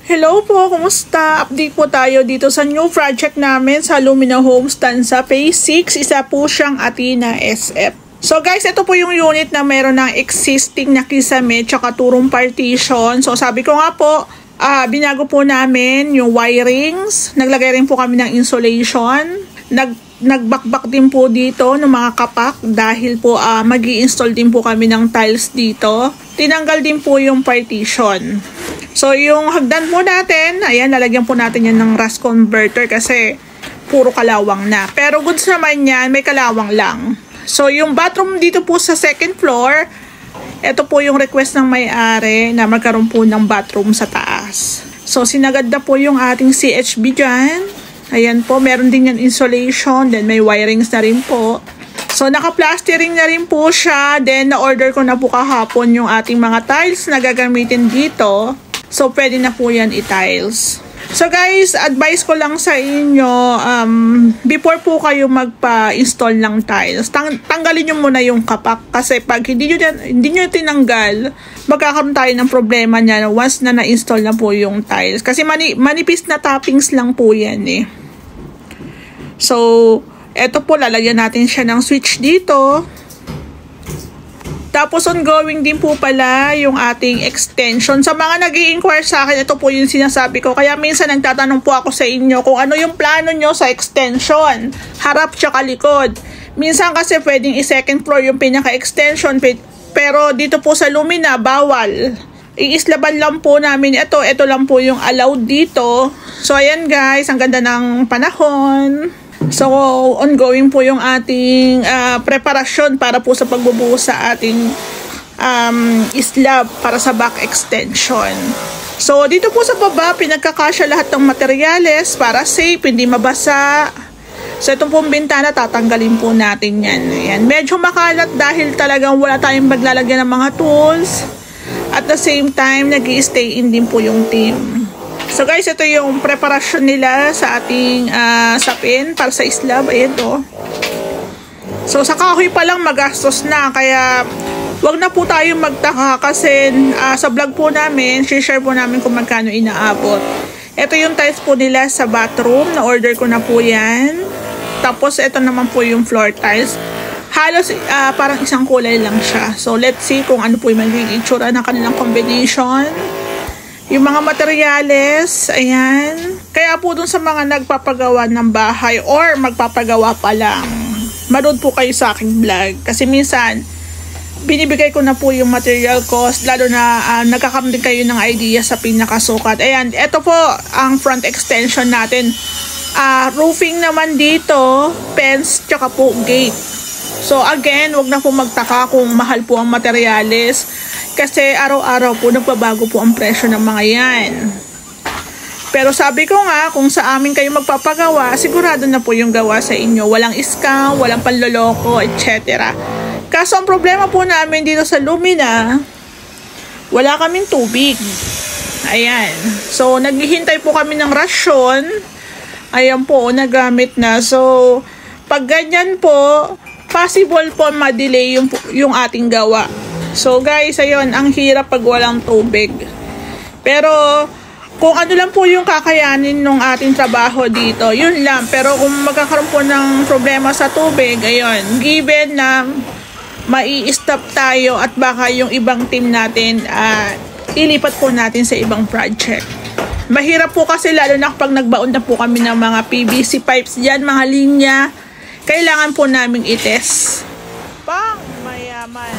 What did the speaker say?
Hello po, kumusta? Update po tayo dito sa new project namin sa Lumina Homes Tanza Phase 6. Isa po siyang Athena SF. So guys, ito po yung unit na meron ng existing na kisame tsaka turong partition. So sabi ko nga po, binago po namin yung wirings. Naglagay rin po kami ng insulation. Nagbakbak din po dito ng mga kapak dahil po mag-i-install din po kami ng tiles dito. Tinanggal din po yung partition. So, yung hagdan po natin, ayan, lalagyan po natin yan ng rust converter kasi puro kalawang na. Pero goods naman yan, may kalawang lang. So, yung bathroom dito po sa second floor, ito po yung request ng may-ari na magkaroon po ng bathroom sa taas. So, sinagad na po yung ating CHB dyan. Ayan po, meron din yan insulation, then may wirings na rin po. So, naka-plastering na rin po siya. Then, na-order ko na po kahapon yung ating mga tiles na gagamitin dito. So, pwede na po yan i-tiles. So, guys, advice ko lang sa inyo, before po kayo magpa-install ng tiles, tanggalin nyo muna yung kapak. Kasi pag hindi nyo tinanggal, magkakaroon tayo ng problema niya once na na-install na po yung tiles. Kasi manipis na toppings lang po yan eh. So, eto po, lalagyan natin siya ng switch dito. Tapos, ongoing din po pala yung ating extension. Sa mga nag-i-inquire sa akin, ito po yung sinasabi ko. Kaya minsan nagtatanong po ako sa inyo kung ano yung plano nyo sa extension. Harap tsaka likod. Minsan kasi pwedeng i-second floor yung pinaka-extension. Pero dito po sa Lumina, bawal. Iislaban lang po namin ito. Ito lang po yung allowed dito. So, ayan guys, ang ganda ng panahon. So, ongoing po yung ating preparasyon para po sa pagbubuhos sa ating slab para sa back extension. So, dito po sa baba, pinagkakasya lahat ng materyales para safe, hindi mabasa. So, itong pong bintana, tatanggalin po natin yan. Ayan. Medyo makalat dahil talagang wala tayong maglalagyan ng mga tools. At the same time, nag-i-stay in din po yung team. So guys, ito yung preparasyon nila sa ating sapin para sa slab. Ayan to. So sa kahoy pa lang magastos na. Kaya wag na po tayong magtaka kasi sa vlog po namin, share po namin kung magkano inaabot. Ito yung tiles po nila sa bathroom. Na-order ko na po yan. Tapos ito naman po yung floor tiles. Halos parang isang kulay lang siya. So let's see kung ano po yung magiging itsura ng kanilang combination. Yung mga materyales, ayan. Kaya po dun sa mga nagpapagawa ng bahay or magpapagawa pa lang, manood po kayo sa aking vlog. Kasi minsan, binibigay ko na po yung material cost, lalo na nagkakaroon din kayo ng idea sa pinakasukat. Ayan, ito po ang front extension natin. Roofing naman dito, fence, tsaka po gate. So again, wag na po magtaka kung mahal po ang materyales. Kasi araw-araw po nagbabago po ang presyo ng mga yan. Pero sabi ko nga, kung sa amin kayo magpapagawa, sigurado na po yung gawa sa inyo. Walang scam, walang panloloko, etc. Kaso ang problema po namin dito sa Lumina, wala kaming tubig. Ayan. So, naghihintay po kami ng rasyon. Ayan po, nagamit na. So, pag ganyan po, possible po ma-delay yung ating gawa. So guys, ayun, ang hirap pag walang tubig. Pero kung ano lang po yung kakayanin ng ating trabaho dito, yun lang. Pero kung magkakaroon po ng problema sa tubig, ayun, given na mai-stop tayo at baka yung ibang team natin, ilipat po natin sa ibang project. Mahirap po kasi lalo na kapag nagbaon na po kami ng mga PVC pipes dyan, mga linya, kailangan po namin i-test. Pang mayaman.